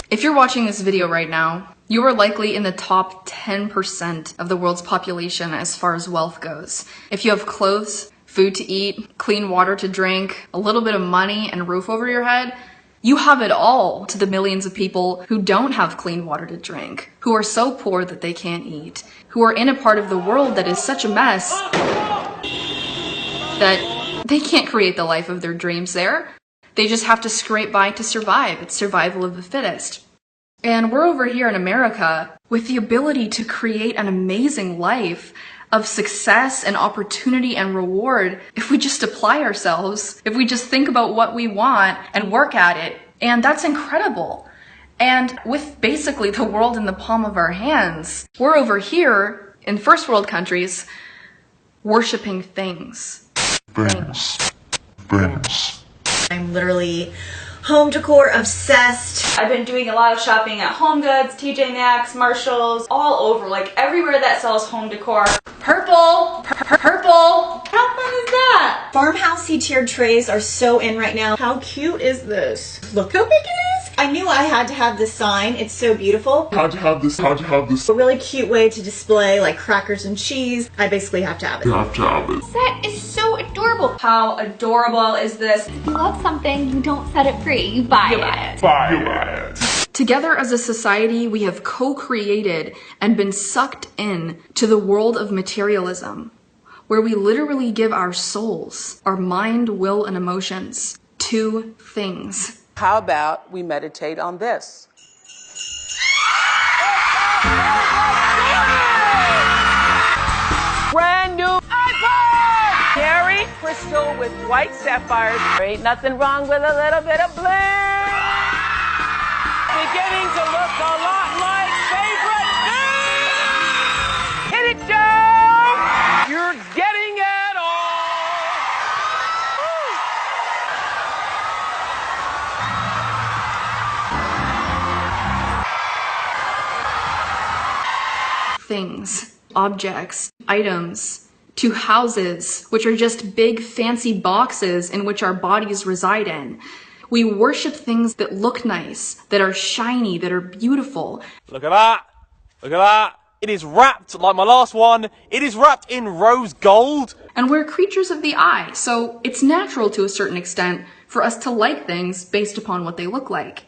If you're watching this video right now, you are likely in the top 10% of the world's population as far as wealth goes. If you have clothes, food to eat, clean water to drink, a little bit of money, and a roof over your head, you have it all to the millions of people who don't have clean water to drink, who are so poor that they can't eat, who are in a part of the world that is such a mess that they can't create the life of their dreams there. They just have to scrape by to survive. It's survival of the fittest. And we're over here in America with the ability to create an amazing life of success and opportunity and reward if we just apply ourselves, if we just think about what we want and work at it. And that's incredible. And with basically the world in the palm of our hands, we're over here in first world countries worshiping things. I'm literally home decor obsessed. I've been doing a lot of shopping at HomeGoods, TJ Maxx, Marshalls, all over, like everywhere that sells home decor. Purple! Purple! How fun is that? Farmhousey tiered trays are so in right now. How cute is this? Look how big it is! I knew I had to have this sign. It's so beautiful. How'd you have this? A really cute way to display like crackers and cheese. I basically have to have it. That is so adorable. How adorable is this? If you love something, you don't set it free, you buy it. Together as a society, we have co-created and been sucked in to the world of materialism, where we literally give our souls, our mind, will, and emotions to things. How about we meditate on this? Brand new iPhone! Cherry crystal with white sapphires. There ain't nothing wrong with a little bit of bling. Beginning to look a lot like favorite things. Hit it, Joe! You're getting it all. Things, objects, items, to houses, which are just big fancy boxes in which our bodies reside in. We worship things that look nice, that are shiny, that are beautiful. Look at that. Look at that. It is wrapped, like my last one, it is wrapped in rose gold. And we're creatures of the eye, so it's natural to a certain extent for us to like things based upon what they look like.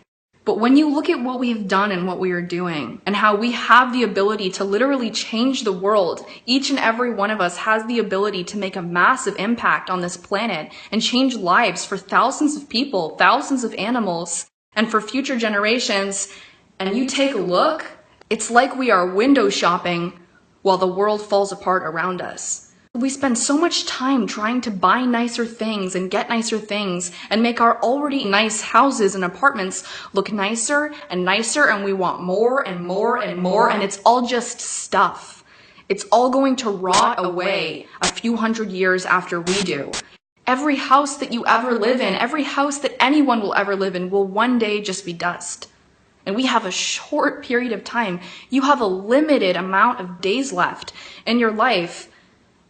But when you look at what we have done and what we are doing, and how we have the ability to literally change the world, each and every one of us has the ability to make a massive impact on this planet and change lives for thousands of people, thousands of animals, and for future generations, and you take a look, it's like we are window shopping while the world falls apart around us. We spend so much time trying to buy nicer things and get nicer things and make our already nice houses and apartments look nicer, and we want more and more and more, and it's all just stuff. It's all going to rot away a few hundred years after we do. Every house that you ever live in, every house that anyone will ever live in will one day just be dust. And we have a short period of time. You have a limited amount of days left in your life.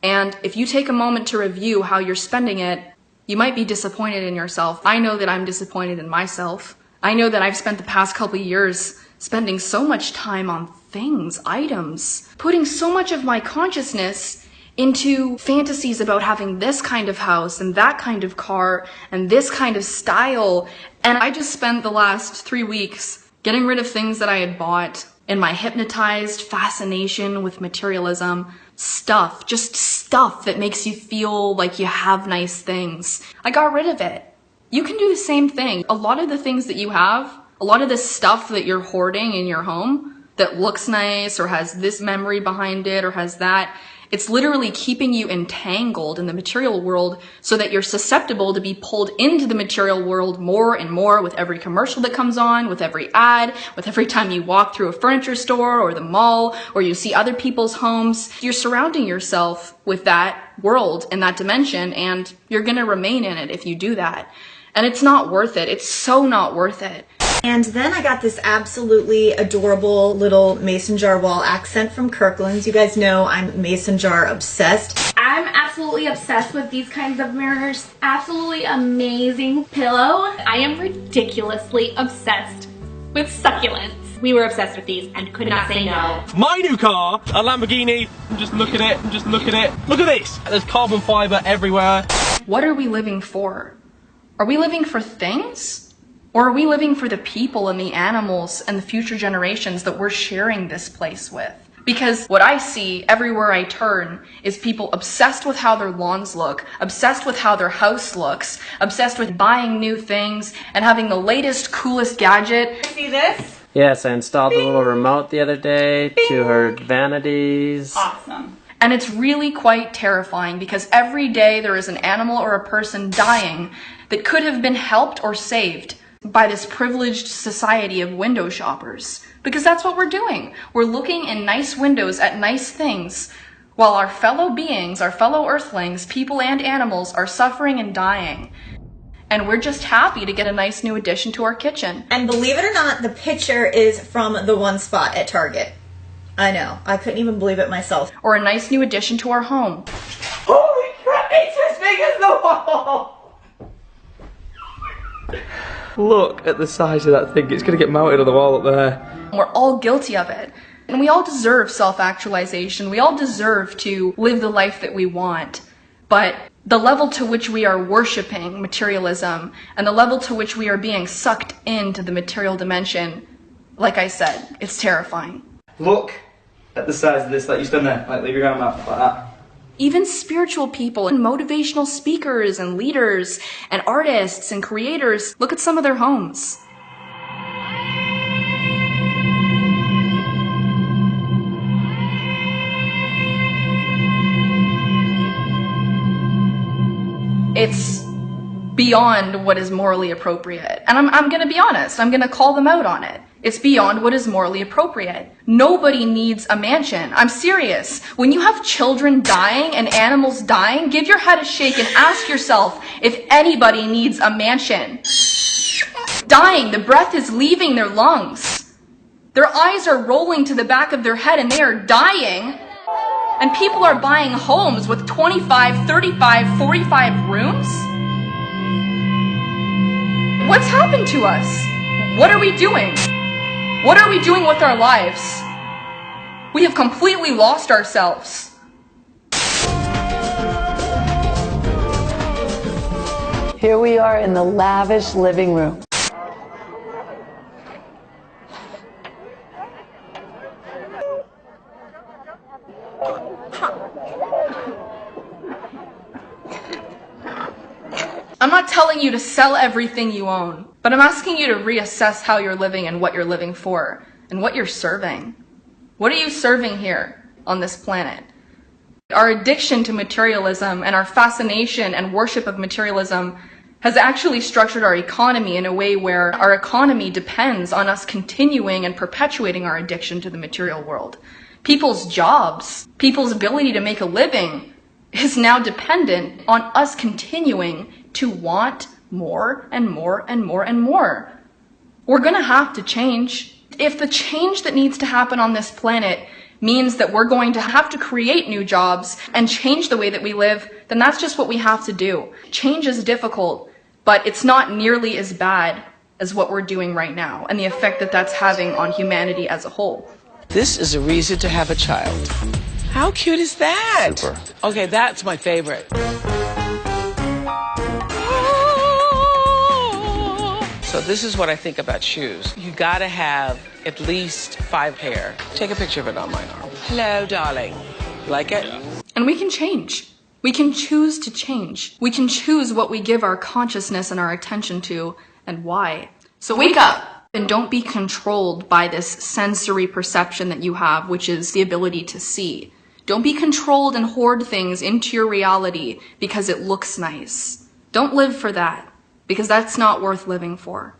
And if you take a moment to review how you're spending it, you might be disappointed in yourself. I know that I'm disappointed in myself. I know that I've spent the past couple years spending so much time on things, items, putting so much of my consciousness into fantasies about having this kind of house and that kind of car and this kind of style. And I just spent the last 3 weeks getting rid of things that I had bought in my hypnotized fascination with materialism. Stuff, just stuff that makes you feel like you have nice things. I got rid of it. You can do the same thing. A lot of the things that you have, a lot of the stuff that you're hoarding in your home that looks nice or has this memory behind it or has that, it's literally keeping you entangled in the material world so that you're susceptible to be pulled into the material world more and more with every commercial that comes on, with every ad, with every time you walk through a furniture store or the mall or you see other people's homes. You're surrounding yourself with that world and that dimension, and you're gonna remain in it if you do that. And it's not worth it. It's so not worth it. And then I got this absolutely adorable little mason jar wall accent from Kirkland's. You guys know I'm mason jar obsessed. I'm absolutely obsessed with these kinds of mirrors. Absolutely amazing pillow. I am ridiculously obsessed with succulents. We were obsessed with these and could not say no. My new car, a Lamborghini. Just look at it, just look at it. Look at this. There's carbon fiber everywhere. What are we living for? Are we living for things? Or are we living for the people and the animals and the future generations that we're sharing this place with? Because what I see everywhere I turn is people obsessed with how their lawns look, obsessed with how their house looks, obsessed with buying new things and having the latest, coolest gadget. See this? Yes, I installed the little remote the other day to her vanities. Awesome. And it's really quite terrifying because every day there is an animal or a person dying that could have been helped or saved by this privileged society of window shoppers. Because that's what we're doing. We're looking in nice windows at nice things while our fellow beings, our fellow earthlings, people and animals are suffering and dying. And we're just happy to get a nice new addition to our kitchen. And believe it or not, the picture is from the one spot at Target. I know. I couldn't even believe it myself. Or a nice new addition to our home. Holy crap, it's as big as the wall! Look at the size of that thing. It's going to get mounted on the wall up there. We're all guilty of it. And we all deserve self-actualization. We all deserve to live the life that we want. But the level to which we are worshiping materialism and the level to which we are being sucked into the material dimension, like I said, it's terrifying. Look at the size of this. Like, you stand there. Like, leave your arm out like that. Even spiritual people and motivational speakers and leaders and artists and creators, look at some of their homes. It's beyond what is morally appropriate. And I'm going to be honest. I'm going to call them out on it. It's beyond what is morally appropriate. Nobody needs a mansion. I'm serious. When you have children dying and animals dying, give your head a shake and ask yourself if anybody needs a mansion. Dying, the breath is leaving their lungs. Their eyes are rolling to the back of their head and they are dying. And people are buying homes with 25, 35, 45 rooms? What's happened to us? What are we doing? What are we doing with our lives? We have completely lost ourselves. Here we are in the lavish living room. I'm not telling you to sell everything you own, but I'm asking you to reassess how you're living and what you're living for, and what you're serving. What are you serving here on this planet? Our addiction to materialism and our fascination and worship of materialism has actually structured our economy in a way where our economy depends on us continuing and perpetuating our addiction to the material world. People's jobs, people's ability to make a living is now dependent on us continuing to want more and more and more and more. We're gonna have to change. If the change that needs to happen on this planet means that we're going to have to create new jobs and change the way that we live, then that's just what we have to do. Change is difficult, but it's not nearly as bad as what we're doing right now and the effect that that's having on humanity as a whole. This is a reason to have a child. How cute is that? Super. Okay, that's my favorite. So this is what I think about shoes. You gotta have at least 5 pair. Take a picture of it on my arm. Hello, darling. Like it? And we can change. We can choose to change. We can choose what we give our consciousness and our attention to and why. So wake up and don't be controlled by this sensory perception that you have, which is the ability to see. Don't be controlled and hoard things into your reality because it looks nice. Don't live for that, because that's not worth living for.